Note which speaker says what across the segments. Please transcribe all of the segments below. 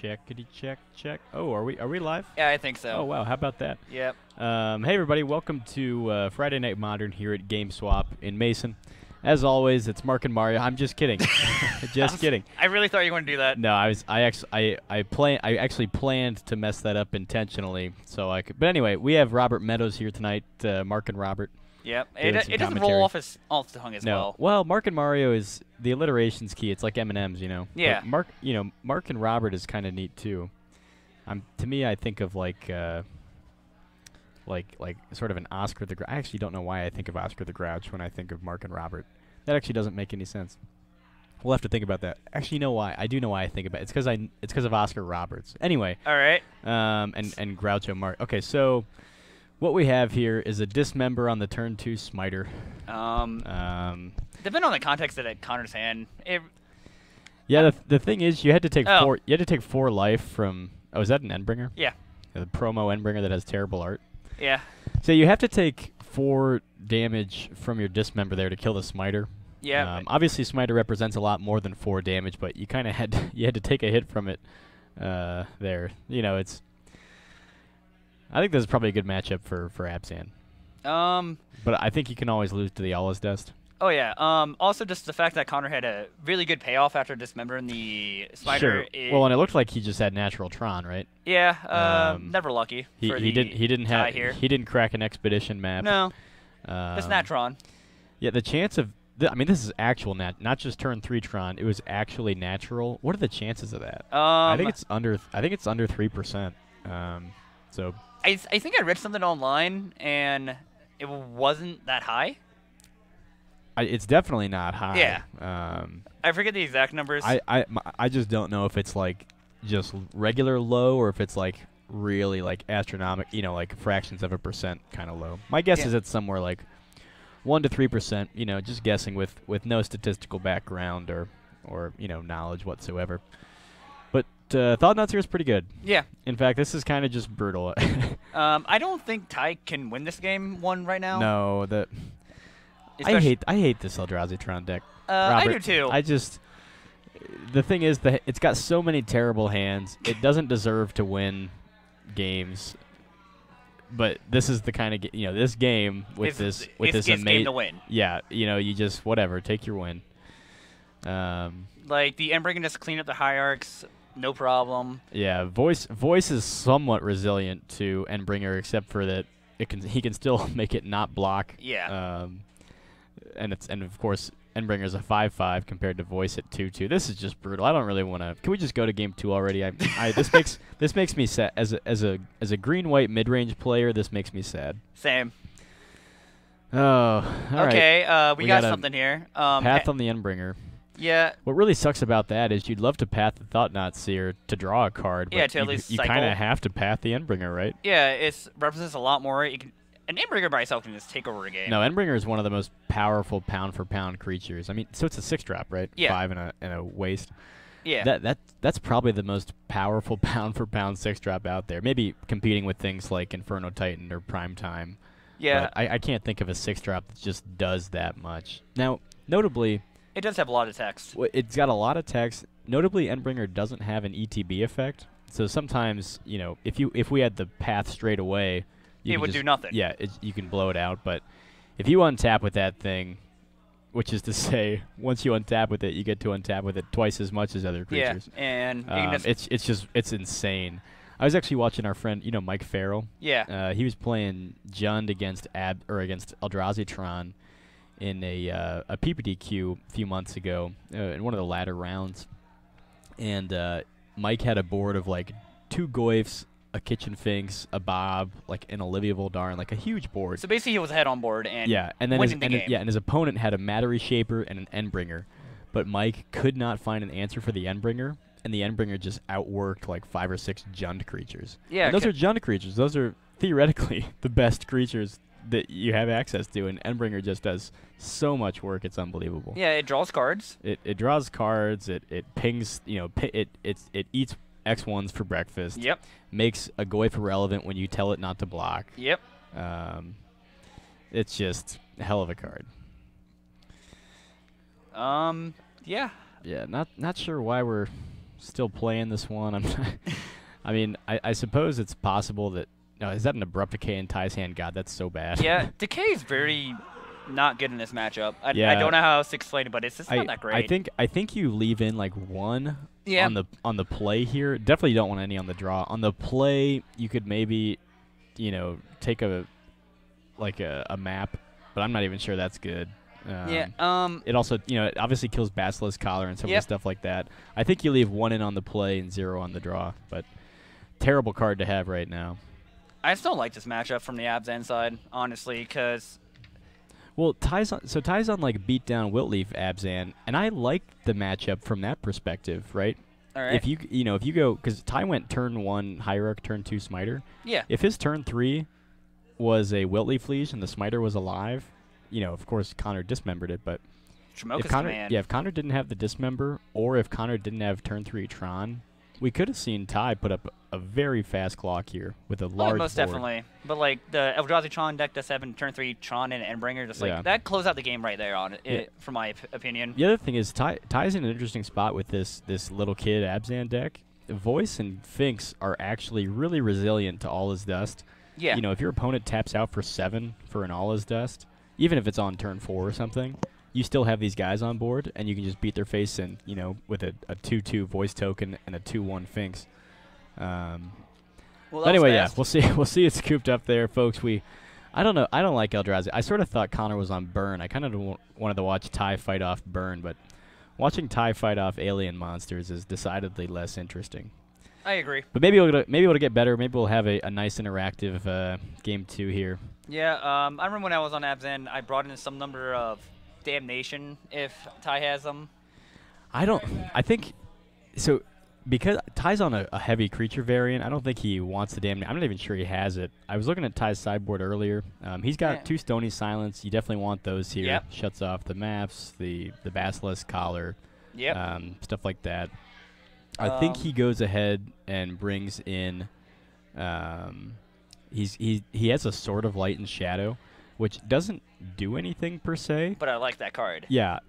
Speaker 1: Checkity check check. Oh, are we live?
Speaker 2: Yeah, I think so.
Speaker 1: Oh wow, how about that?
Speaker 2: Yep.
Speaker 1: Hey everybody, welcome to Friday Night Modern here at GameSwap in Mason. As always, it's Mark and Mario. I'm just kidding. Just kidding.
Speaker 2: I really thought you were going to do that.
Speaker 1: No, I actually planned to mess that up intentionally so I could. But anyway, we have Robert Meadows here tonight. Mark and Robert.
Speaker 2: Yep.
Speaker 1: Doing some
Speaker 2: It doesn't
Speaker 1: commentary.
Speaker 2: roll off the tongue as well.
Speaker 1: Well, Mark and Mario is the alliteration's key. It's like M&M's, you know.
Speaker 2: Yeah.
Speaker 1: But Mark and Robert is kind of neat too. To me, I think of like sort of an Oscar the Grouch. I actually don't know why I think of Oscar the Grouch when I think of Mark and Robert. That actually doesn't make any sense. We'll have to think about that. Actually, you know why? I do know why I think about it. It's because of Oscar Roberts. Anyway.
Speaker 2: All right.
Speaker 1: And Groucho Marx. Okay, so what we have here is a dismember on the turn 2 smiter.
Speaker 2: Depending on the context of that Connor's hand,
Speaker 1: yeah. The thing is, you had to take four. You had to take 4 life from. Oh, is that an Endbringer?
Speaker 2: Yeah.
Speaker 1: The promo Endbringer that has terrible art.
Speaker 2: Yeah.
Speaker 1: So you have to take 4 damage from your dismember there to kill the smiter.
Speaker 2: Yeah.
Speaker 1: Obviously, smiter represents a lot more than 4 damage, but you kind of had to take a hit from it. There, it's. I think this is probably a good matchup for Abzan. But I think you can always lose to the Allah's Dust.
Speaker 2: Oh yeah. Also, just the fact that Connor had a really good payoff after dismembering the smiter.
Speaker 1: Sure. Well, and it looked like he just had natural Tron, right?
Speaker 2: Yeah. Never lucky.
Speaker 1: He didn't crack an expedition map.
Speaker 2: No. It's Natron.
Speaker 1: Yeah, the chance of. I mean, this is actual not just turn 3 Tron. It was actually natural. What are the chances of that? I think it's under 3%. So.
Speaker 2: I think I read something online, and it wasn't that high.
Speaker 1: It's definitely not high.
Speaker 2: Yeah. I forget the exact numbers.
Speaker 1: I just don't know if it's like just regular low or if it's like really like astronomical, like fractions of a percent kind of low. My guess is it's somewhere like 1 to 3%, just guessing with no statistical background or knowledge whatsoever. But Thought here is pretty good.
Speaker 2: Yeah.
Speaker 1: In fact, this is kind of just brutal.
Speaker 2: I don't think Ty can win this game right now.
Speaker 1: No, I hate this Eldrazi Tron deck. Robert,
Speaker 2: I do too.
Speaker 1: The thing is that it's got so many terrible hands. It doesn't deserve to win games. But this is the kind of this game with this
Speaker 2: game to win.
Speaker 1: Yeah, you just whatever, take your win.
Speaker 2: Like the Endbringer just clean up the hierarchs, no problem.
Speaker 1: Yeah, voice is somewhat resilient to Endbringer, except for that he can still make it not block.
Speaker 2: Yeah.
Speaker 1: And of course Endbringer is a 5/5 compared to voice at 2/2. This is just brutal. I don't really want to. Can we just go to game 2 already? This makes me sad as a green-white mid-range player. This makes me sad.
Speaker 2: Same.
Speaker 1: Oh, all right.
Speaker 2: Okay, we got something here.
Speaker 1: Path on the Endbringer.
Speaker 2: Yeah.
Speaker 1: What really sucks about that is you'd love to path the Thought-Knot Seer to draw a card, but
Speaker 2: to at least
Speaker 1: you kind of have to path the Endbringer, right?
Speaker 2: Yeah, it represents a lot more. An Endbringer by itself can just take over a game.
Speaker 1: No, Endbringer is one of the most powerful pound-for-pound creatures. I mean, so it's a 6-drop, right?
Speaker 2: Yeah.
Speaker 1: 5 and a waste.
Speaker 2: Yeah.
Speaker 1: That's probably the most powerful pound-for-pound 6-drop out there. Maybe competing with things like Inferno Titan or Prime Time.
Speaker 2: Yeah.
Speaker 1: But I can't think of a 6-drop that just does that much. Now, notably,
Speaker 2: it does have a lot of text.
Speaker 1: It's got a lot of text. Notably, Endbringer doesn't have an ETB effect. So sometimes, if we had the path straight away,
Speaker 2: it would do nothing.
Speaker 1: Yeah, you can blow it out. But if you untap with that thing, which is to say, once you untap with it, you get to untap with it twice as much as other creatures.
Speaker 2: Yeah, and
Speaker 1: it's insane. I was actually watching our friend, Mike Farrell.
Speaker 2: Yeah.
Speaker 1: He was playing Jund against Eldrazi Tron in a PPTQ a few months ago in one of the latter rounds, and Mike had a board of like 2 Goyfs, a Kitchen Finks, a Bob, like an Olivia Voldaren, like a huge board.
Speaker 2: So basically, he was ahead on board and
Speaker 1: and then
Speaker 2: winning the game.
Speaker 1: And his opponent had a Mattery Shaper and an Endbringer, but Mike could not find an answer for the Endbringer, and the Endbringer just outworked like 5 or 6 Jund creatures.
Speaker 2: Yeah,
Speaker 1: and those are Jund creatures. Those are theoretically the best creatures that you have access to, and Endbringer just does so much work. It's unbelievable.
Speaker 2: Yeah, it draws cards.
Speaker 1: It draws cards. It pings. It eats X1s for breakfast.
Speaker 2: Yep.
Speaker 1: Makes a Goyf irrelevant when you tell it not to block.
Speaker 2: Yep.
Speaker 1: It's just a hell of a card.
Speaker 2: Yeah.
Speaker 1: Yeah. Not sure why we're still playing this one. I mean, I suppose it's possible that. No, is that an abrupt decay in Ty's hand? God, that's so bad.
Speaker 2: Yeah, decay is very not good in this matchup. I
Speaker 1: Yeah.
Speaker 2: don't know how else to explain it, but it's just not that great.
Speaker 1: I think you leave in like one
Speaker 2: Yeah.
Speaker 1: on the play here. Definitely don't want any on the draw. On the play, you could maybe, take a map, but I'm not even sure that's good. It also, it obviously kills Basilisk Collar and some of the stuff like that. I think you leave 1 in on the play and 0 on the draw, but terrible card to have right now.
Speaker 2: I still like this matchup from the Abzan side, honestly, because...
Speaker 1: Well, Ty's on like beat down Wiltleaf Abzan, and I like the matchup from that perspective, right?
Speaker 2: All right.
Speaker 1: If you go, because Ty went turn 1 Hierarch, turn 2 Smiter.
Speaker 2: Yeah.
Speaker 1: If his turn 3 was a Wiltleaf Liege and the Smiter was alive, of course Connor dismembered it, but if Connor didn't have the dismember, or if Connor didn't have turn 3 Tron, we could have seen Ty put up a very fast clock here with a large
Speaker 2: most
Speaker 1: board.
Speaker 2: definitely. But like the Eldrazi Tron deck does have turn 3 Tron and Endbringer, just like that close out the game right there on it, from my opinion.
Speaker 1: The other thing is Ty's in an interesting spot with this little kid Abzan deck. Voice and Finks are actually really resilient to All Is Dust.
Speaker 2: Yeah.
Speaker 1: If your opponent taps out for 7 for an All Is Dust, even if it's on turn 4 or something, you still have these guys on board, and you can just beat their face in, with a 2/2 voice token and a 2/1 Finks.
Speaker 2: Well,
Speaker 1: anyway, we'll see. It's scooped up there, folks. I don't know. I don't like Eldrazi. I sort of thought Connor was on Burn. I kind of wanted to watch Ty fight off Burn, but watching Ty fight off alien monsters is decidedly less interesting.
Speaker 2: I agree.
Speaker 1: But maybe it'll get better. Maybe we'll have a nice interactive game 2 here.
Speaker 2: Yeah. I remember when I was on Abzan, I brought in some number of Damnation if Ty has them.
Speaker 1: I think so. Because Ty's on a heavy creature variant, I don't think he wants the damnation. I'm not even sure he has it. I was looking at Ty's sideboard earlier. He's got 2 Stony Silence. You definitely want those here.
Speaker 2: Yep.
Speaker 1: Shuts off the maps, the Basilisk Collar, stuff like that. I think he goes ahead and brings in. He has a Sword of Light and Shadow, which doesn't do anything per se.
Speaker 2: But I like that card.
Speaker 1: Yeah.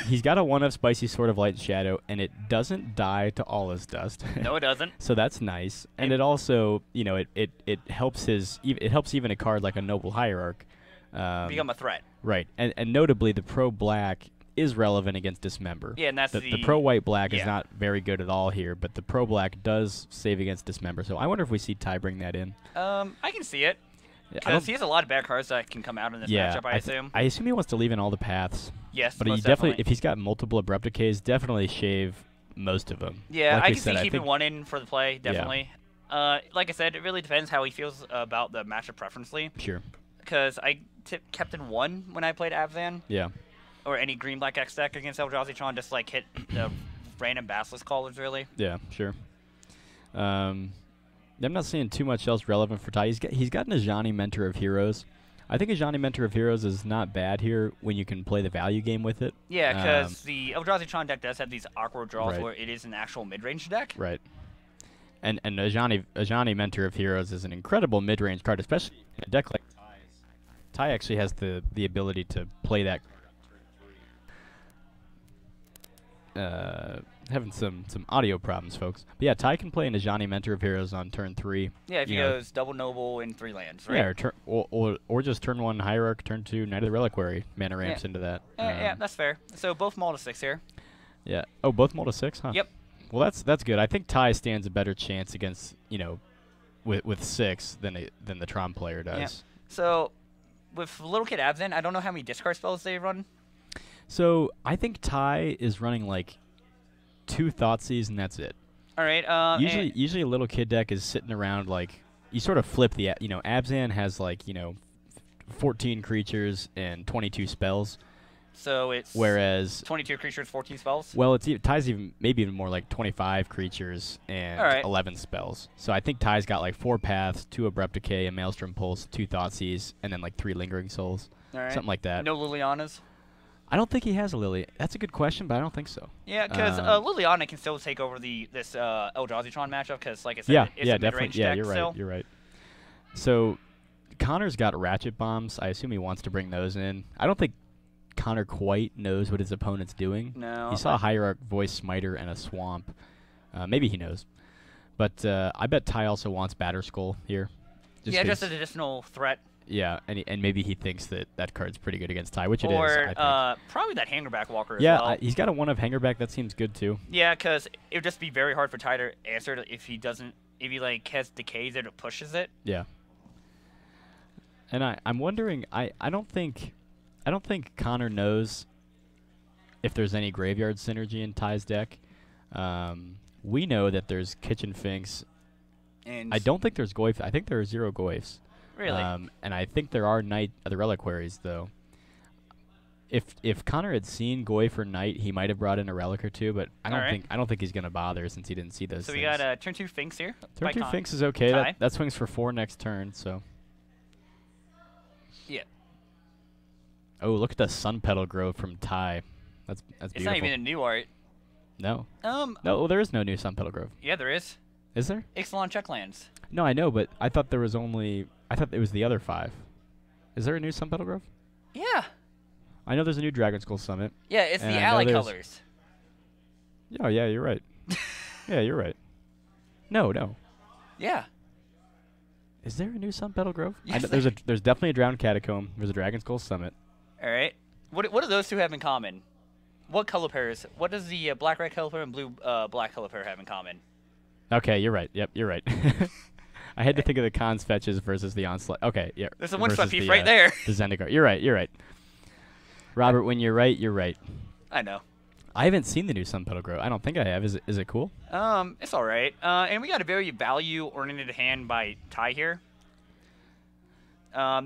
Speaker 1: he's got a 1-of Spicy Sword of Light and Shadow, and it doesn't die to All Is Dust.
Speaker 2: No, it doesn't.
Speaker 1: So that's nice. And it also, it helps it helps even a card like a Noble Hierarch
Speaker 2: become a threat.
Speaker 1: Right. And notably, the Pro Black is relevant against Dismember.
Speaker 2: Yeah, and that's
Speaker 1: the Pro White Black is not very good at all here, but the Pro Black does save against Dismember. So I wonder if we see Ty bring that in.
Speaker 2: I can see it. Because he has a lot of bad cards that can come out in this matchup, I assume.
Speaker 1: I assume he wants to leave in all the paths.
Speaker 2: Yes,
Speaker 1: but he definitely, if he's got multiple Abrupt Decays, definitely shave most of them.
Speaker 2: Yeah, I can see keeping 1 in for the play, definitely. Yeah. Like I said, it really depends how he feels about the matchup preferentially.
Speaker 1: Sure.
Speaker 2: Because I kept in 1 when I played Abzan.
Speaker 1: Yeah.
Speaker 2: Or any green black X deck against Eldrazi Tron, just like hit the random Basilisk Callers, really.
Speaker 1: Yeah, sure. I'm not seeing too much else relevant for Ty. He's got an Ajani Mentor of Heroes. I think Ajani Mentor of Heroes is not bad here when you can play the value game with it.
Speaker 2: Yeah, because the Eldrazi Tron deck does have these awkward draws where it is an actual mid-range deck.
Speaker 1: Right. And Ajani Mentor of Heroes is an incredible mid-range card, especially in a deck like Ty's. Ty actually has the ability to play that card on turn 3. Having some audio problems, folks. But yeah, Ty can play an Ajani Mentor of Heroes on turn 3.
Speaker 2: Yeah, if he goes double Noble in 3 lands, right?
Speaker 1: Yeah, or just turn 1 Hierarch, turn 2 Knight of the Reliquary. Mana ramps into that.
Speaker 2: Yeah, that's fair. So both Maul to 6 here.
Speaker 1: Yeah. Oh, both Maul to 6, huh?
Speaker 2: Yep.
Speaker 1: Well, that's good. I think Ty stands a better chance against, with 6 than the Tron player does.
Speaker 2: Yeah. So with Little Kid Abzan, I don't know how many discard spells they run.
Speaker 1: So I think Ty is running like 2 Thoughtseize and that's it.
Speaker 2: All right.
Speaker 1: Usually a Little Kid deck is sitting around like you sort of flip the Abzan has like 14 creatures and 22 spells.
Speaker 2: So it's
Speaker 1: whereas
Speaker 2: 22 creatures, 14 spells.
Speaker 1: Well, Ty's maybe even more like 25 creatures and 11 spells. So I think Ty's got like 4 Paths, 2 Abrupt Decay, a Maelstrom Pulse, 2 Thoughtseize, and then like 3 Lingering Souls.
Speaker 2: All right.
Speaker 1: Something like that.
Speaker 2: No Lilianas.
Speaker 1: I don't think he has a Lily. That's a good question, but I don't think so.
Speaker 2: Yeah, because Liliana can still take over this Eldrazi Tron matchup because, like I said, it's a mid-range deck.
Speaker 1: Yeah, you're right. So Connor's got Ratchet Bombs. I assume he wants to bring those in. I don't think Connor quite knows what his opponent's doing.
Speaker 2: No.
Speaker 1: He saw Hierarch, Voice Smiter, and a Swamp. Maybe he knows. But I bet Ty also wants Batter Skull here.
Speaker 2: Just an additional threat.
Speaker 1: Yeah, and maybe he thinks that card's pretty good against Ty, which it is.
Speaker 2: Or probably that Hangerback Walker as
Speaker 1: well.
Speaker 2: Yeah,
Speaker 1: he's got a 1-of Hangerback. That seems good too.
Speaker 2: Yeah, because it would just be very hard for Ty to answer if he doesn't, if he like has decays and it pushes it.
Speaker 1: Yeah. And I'm wondering, I don't think Connor knows if there's any graveyard synergy in Ty's deck. We know that there's Kitchen Finks.
Speaker 2: And
Speaker 1: I don't think there's Goyf. I think there are 0 Goyfs.
Speaker 2: Really?
Speaker 1: And I think there are the Reliquaries though. If Connor had seen Goyf or Knight, he might have brought in a relic or two, but I don't think he's gonna bother since he didn't see those.
Speaker 2: So
Speaker 1: things.
Speaker 2: we got turn 2 Finks here.
Speaker 1: Turn 2 Finks is okay. That swings for 4 next turn. So.
Speaker 2: Yeah.
Speaker 1: Oh, look at the Sun Petal Grove from Ty. That's beautiful.
Speaker 2: It's not even a new art.
Speaker 1: No. No, there is no new Sun Petal Grove.
Speaker 2: Yeah, there is.
Speaker 1: Is there?
Speaker 2: Ixalan Checklands.
Speaker 1: No, I know, but I thought there was only. I thought it was the other 5. Is there a new Sun Petal Grove?
Speaker 2: Yeah.
Speaker 1: I know there's a new Dragon Skull Summit.
Speaker 2: Yeah, it's the ally colors.
Speaker 1: Oh, yeah, you're right. Yeah, you're right. No.
Speaker 2: Yeah.
Speaker 1: Is there a new Sun Petal Grove?
Speaker 2: Yes,
Speaker 1: there's definitely a Drowned Catacomb. There's a Dragon Skull Summit.
Speaker 2: All right. What do those two have in common? What color pairs? What does the black red color pair and blue black color pair have in common?
Speaker 1: Okay, you're right. Yep, you're right. I had to think of the Khans fetches versus the Onslaught. Okay, yeah.
Speaker 2: There's a one-shot piece right there.
Speaker 1: The Zendikar. You're right. Robert, when you're right, you're right.
Speaker 2: I know.
Speaker 1: I haven't seen the new Sun Petal Grove. I don't think I have. Is it cool?
Speaker 2: It's all right. And we got a very value-oriented hand by Ty here.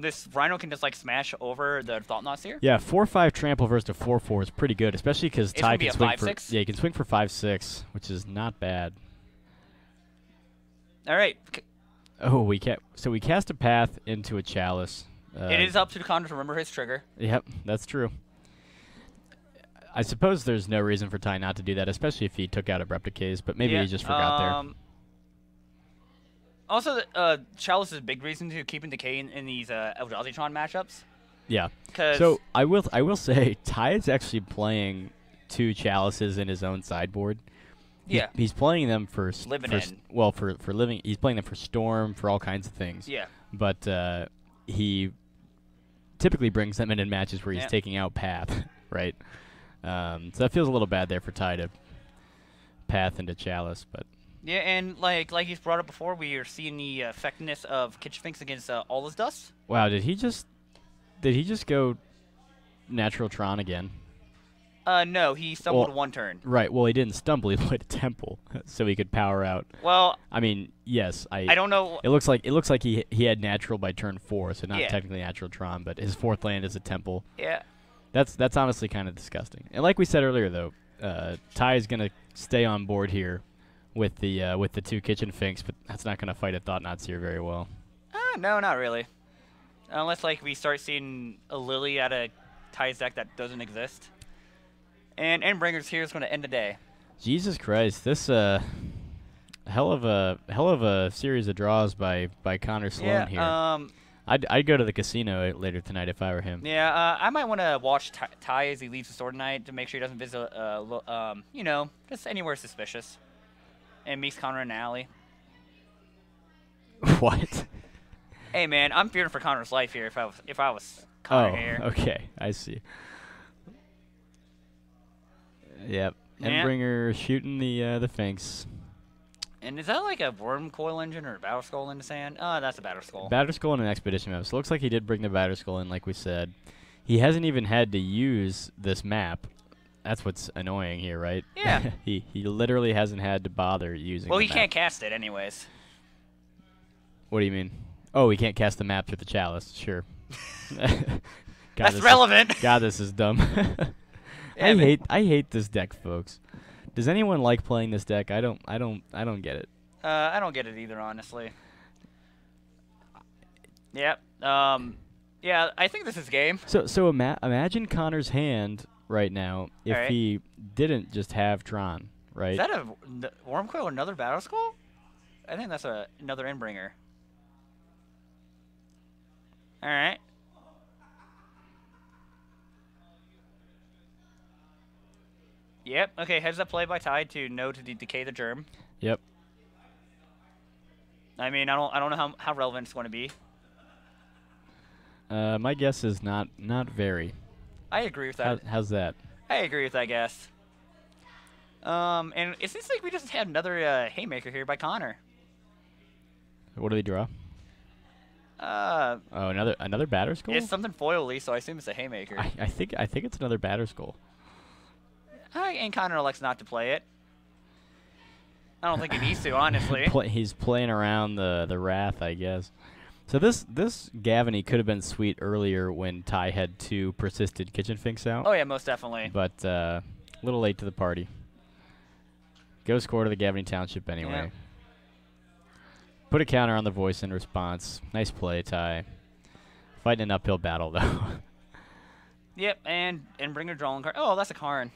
Speaker 2: This Rhino can just like smash over the Thought-Knot Seer.
Speaker 1: Yeah, 4/5 trample versus a 4/4 is pretty good, especially because Ty can swing for
Speaker 2: 5/6?
Speaker 1: Yeah, he can swing for 5/6, which is not bad.
Speaker 2: All right.
Speaker 1: Oh, we cast a path into a chalice.
Speaker 2: It is up to the Connor to remember his trigger.
Speaker 1: Yep, that's true. I suppose there's no reason for Ty not to do that, especially if he took out Abrupt Decays, but maybe he just forgot there.
Speaker 2: Also, Chalice is a big reason to keeping Decay in these Eldrazi Tron matchups.
Speaker 1: Yeah. So I will say Ty is actually playing 2 Chalices in his own sideboard. He's playing them for living. He's playing them for Storm, for all kinds of things.
Speaker 2: Yeah.
Speaker 1: But he typically brings them in matches where he's taking out Path, right? So that feels a little bad there for Ty to Path into Chalice, but.
Speaker 2: Yeah, and like he's brought up before, we are seeing the effectiveness of Kitchen Finks against all his dust.
Speaker 1: Wow, did he just go natural Tron again?
Speaker 2: No, he stumbled 1 turn.
Speaker 1: Right. Well, he didn't stumble. He played a Temple, so he could power out.
Speaker 2: Well,
Speaker 1: I mean, yes.
Speaker 2: I don't know.
Speaker 1: It looks like he had natural by turn 4, so not technically natural Tron, but his 4th land is a Temple.
Speaker 2: Yeah.
Speaker 1: That's honestly kind of disgusting. And like we said earlier, though, Ty is gonna stay on board here with the 2 Kitchen Finks, but that's not gonna fight a Thought-Knot Seer very well.
Speaker 2: No, not really. Unless like we start seeing a Lily out of Ty's deck that doesn't exist. And Endbringer's here is going to end the day.
Speaker 1: Jesus Christ, this hell of a series of draws by Connor Sloan here. I'd go to the casino later tonight if I were him.
Speaker 2: Yeah, I might want to watch Ty as he leaves the store tonight to make sure he doesn't visit, just anywhere suspicious, and meets Connor in the alley.
Speaker 1: What?
Speaker 2: Hey man, I'm fearing for Connor's life here. If I was Connor here.
Speaker 1: Okay, I see. Yep. Endbringer shooting the Finks.
Speaker 2: And is that like a Worm Coil engine or a Battle Skull in the sand? Oh, that's a Battle Skull.
Speaker 1: Battle Skull and an Expedition map. So it looks like he did bring the Battle Skull in, like we said. He hasn't even had to use this map. That's what's annoying here, right?
Speaker 2: Yeah.
Speaker 1: he literally hasn't had to bother using
Speaker 2: Well,
Speaker 1: the
Speaker 2: he
Speaker 1: map.
Speaker 2: can't cast it anyways.
Speaker 1: What do you mean? Oh, he can't cast the map through the Chalice. Sure.
Speaker 2: That's relevant.
Speaker 1: God, this is dumb. I hate this deck, folks. Does anyone like playing this deck? I don't get it.
Speaker 2: I don't get it either, honestly. Yep. Yeah, I think this is game.
Speaker 1: So imagine Connor's hand right now if he didn't just have Tron, right?
Speaker 2: Is that a Wormcoil or another Battle Skull? I think that's another Endbringer. All right. Yep. Okay, heads up play by Tide to know to decay the germ.
Speaker 1: Yep.
Speaker 2: I mean, I don't know how relevant it's going to be.
Speaker 1: My guess is not very.
Speaker 2: I agree with that.
Speaker 1: How's that?
Speaker 2: I agree with that guess. And it seems like we just had another haymaker here by Connor.
Speaker 1: What do they draw? Oh, another batter skull?
Speaker 2: It's something foily, so I assume it's a haymaker.
Speaker 1: I think it's another batter skull.
Speaker 2: And Connor elects not to play it. I don't think he needs to, honestly.
Speaker 1: He's playing around the wrath, I guess. So this Gavany could have been sweet earlier when Ty had 2 persisted kitchen finks out.
Speaker 2: Oh yeah, most definitely.
Speaker 1: But a little late to the party. Go score to the Gavany Township anyway.
Speaker 2: Yeah.
Speaker 1: Put a counter on the voice in response. Nice play, Ty. Fighting an uphill battle though.
Speaker 2: Yep, and bring her drawing card. Oh, that's a Karn.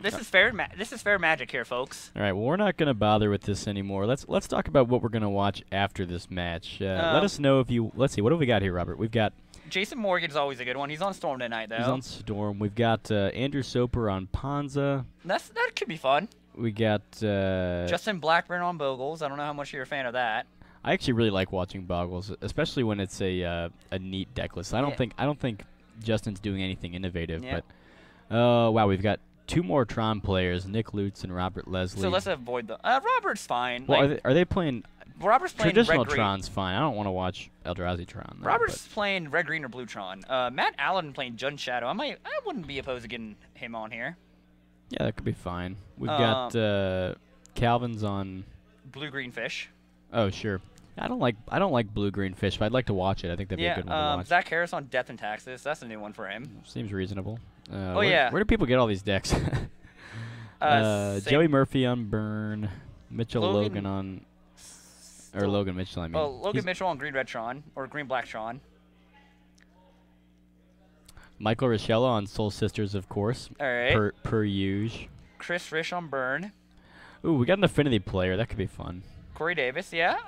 Speaker 2: This is fair magic here, folks.
Speaker 1: All right, well, we're not going to bother with this anymore. Let's talk about what we're going to watch after this match. Let us know if you. Let's see. What do we got here, Robert? We've got
Speaker 2: Jason Morgan's always a good one. He's on Storm tonight, though.
Speaker 1: He's on Storm. We've got Andrew Soper on Ponza.
Speaker 2: That could be fun.
Speaker 1: We got
Speaker 2: Justin Blackburn on Bogles. I don't know how much you're a fan of that.
Speaker 1: I actually really like watching Boggles, especially when it's a neat deck list. I don't think Justin's doing anything innovative, but wow, we've got 2 more Tron players, Nick Lutz and Robert Leslie.
Speaker 2: So let's avoid the Robert's fine.
Speaker 1: Well,
Speaker 2: like,
Speaker 1: are they playing?
Speaker 2: Robert's playing
Speaker 1: traditional
Speaker 2: red-green.
Speaker 1: Tron's fine. I don't want to watch Eldrazi Tron. Though,
Speaker 2: Robert's playing red, green, or blue Tron. Matt Allen playing Jund Shadow. I wouldn't be opposed to getting him on here.
Speaker 1: Yeah, that could be fine. We've got Calvin's on
Speaker 2: blue green fish.
Speaker 1: Oh sure. I don't like blue green fish, but I'd like to watch it. I think that'd be a good one to watch.
Speaker 2: Zach Harris on Death and Taxes. That's a new one for him.
Speaker 1: Seems reasonable.
Speaker 2: Yeah.
Speaker 1: Where do people get all these decks? Joey Murphy on Burn, Mitchell Logan on, or Logan Mitchell. I mean.
Speaker 2: Oh, Logan Mitchell on Green Red Tron or Green Black Tron.
Speaker 1: Michael Rochella on Soul Sisters, of course.
Speaker 2: All right.
Speaker 1: Per usual.
Speaker 2: Chris Rish on Burn.
Speaker 1: Ooh, we got an affinity player. That could be fun.
Speaker 2: Corey Davis, yeah.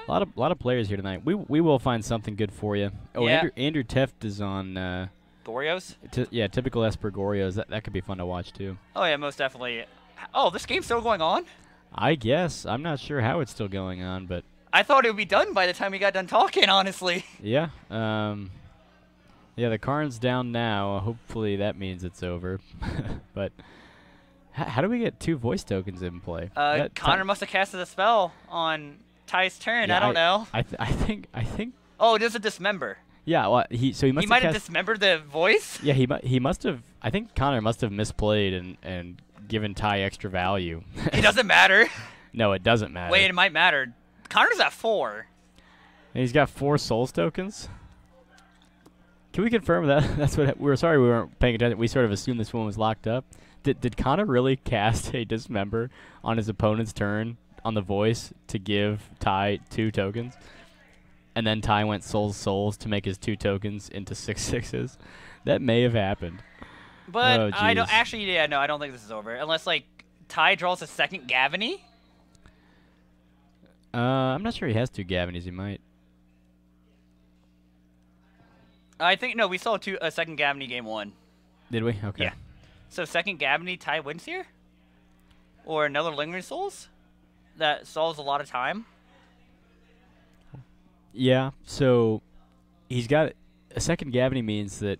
Speaker 1: A lot of players here tonight. We will find something good for you. Oh,
Speaker 2: yeah.
Speaker 1: Andrew Teft is on.
Speaker 2: Gorios?
Speaker 1: Yeah, typical Esper Gorios. That could be fun to watch too.
Speaker 2: Oh yeah, most definitely. Oh, this game's still going on?
Speaker 1: I guess. I'm not sure how it's still going on, but
Speaker 2: I thought it would be done by the time we got done talking, honestly.
Speaker 1: Yeah. Yeah, the Karn's down now. Hopefully that means it's over. But how do we get 2 voice tokens in play?
Speaker 2: Connor must have casted a spell on Ty's turn.
Speaker 1: Yeah,
Speaker 2: I don't know.
Speaker 1: I think.
Speaker 2: Oh, it is a dismember.
Speaker 1: Yeah, well, he
Speaker 2: might have dismembered the voice.
Speaker 1: Yeah, he must have. I think Connor must have misplayed and given Ty extra value.
Speaker 2: It doesn't matter.
Speaker 1: No, it doesn't matter.
Speaker 2: Wait, it might matter. Connor's at 4.
Speaker 1: And he's got 4 Souls tokens. Can we confirm that? That's what we're sorry we weren't paying attention. We sort of assumed this one was locked up. Did Connor really cast a dismember on his opponent's turn on the voice to give Ty 2 tokens? And then Ty went Souls to make his 2 tokens into 6/6s. That may have happened.
Speaker 2: But I don't actually. Yeah, no, I don't think this is over unless like Ty draws a second Gavany.
Speaker 1: I'm not sure he has 2 Gavanys. He might.
Speaker 2: I think no. We saw a second Gavany game 1.
Speaker 1: Did we? Okay.
Speaker 2: Yeah. So second Gavany, Ty wins here, or another Lingering Souls that solves a lot of time.
Speaker 1: Yeah, so he's got a second Gavany means that,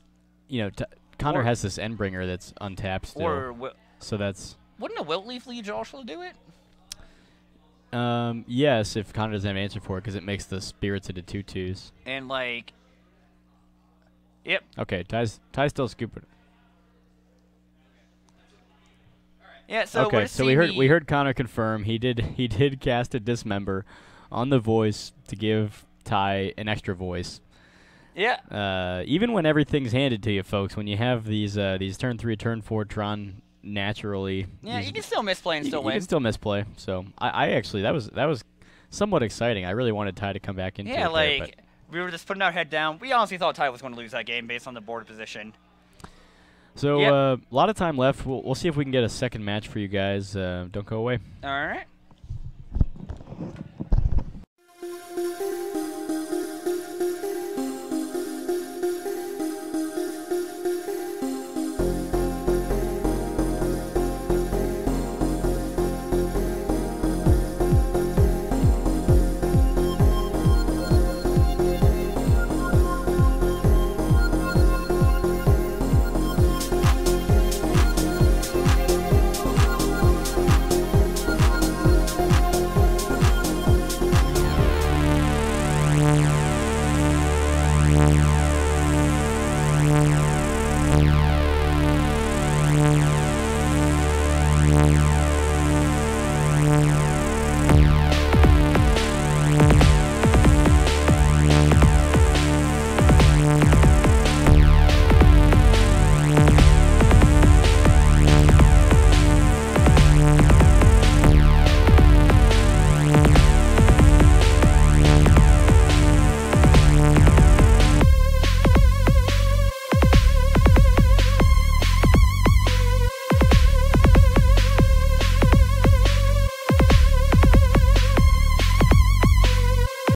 Speaker 1: Connor has this Endbringer that's untapped still. So that's...
Speaker 2: Wouldn't a Wilt Leaf Liege also do it?
Speaker 1: Yes, if Connor doesn't have an answer for it, because it makes the spirits into 2/2s.
Speaker 2: And like... Yep.
Speaker 1: Okay, Ty's still scooping.
Speaker 2: Yeah, so
Speaker 1: okay, so we heard Connor confirm he did cast a dismember on the voice to give Ty an extra voice.
Speaker 2: Yeah.
Speaker 1: Even when everything's handed to you, folks, when you have these turn 3, turn 4 Tron naturally.
Speaker 2: Yeah, you can still misplay and still win.
Speaker 1: You can still misplay. So I actually that was somewhat exciting. I really wanted Ty to come back into it.
Speaker 2: Yeah, like we were just putting our head down. We honestly thought Ty was going to lose that game based on the board position.
Speaker 1: So a lot of time left. We'll see if we can get a second match for you guys. Don't go away.
Speaker 2: All right.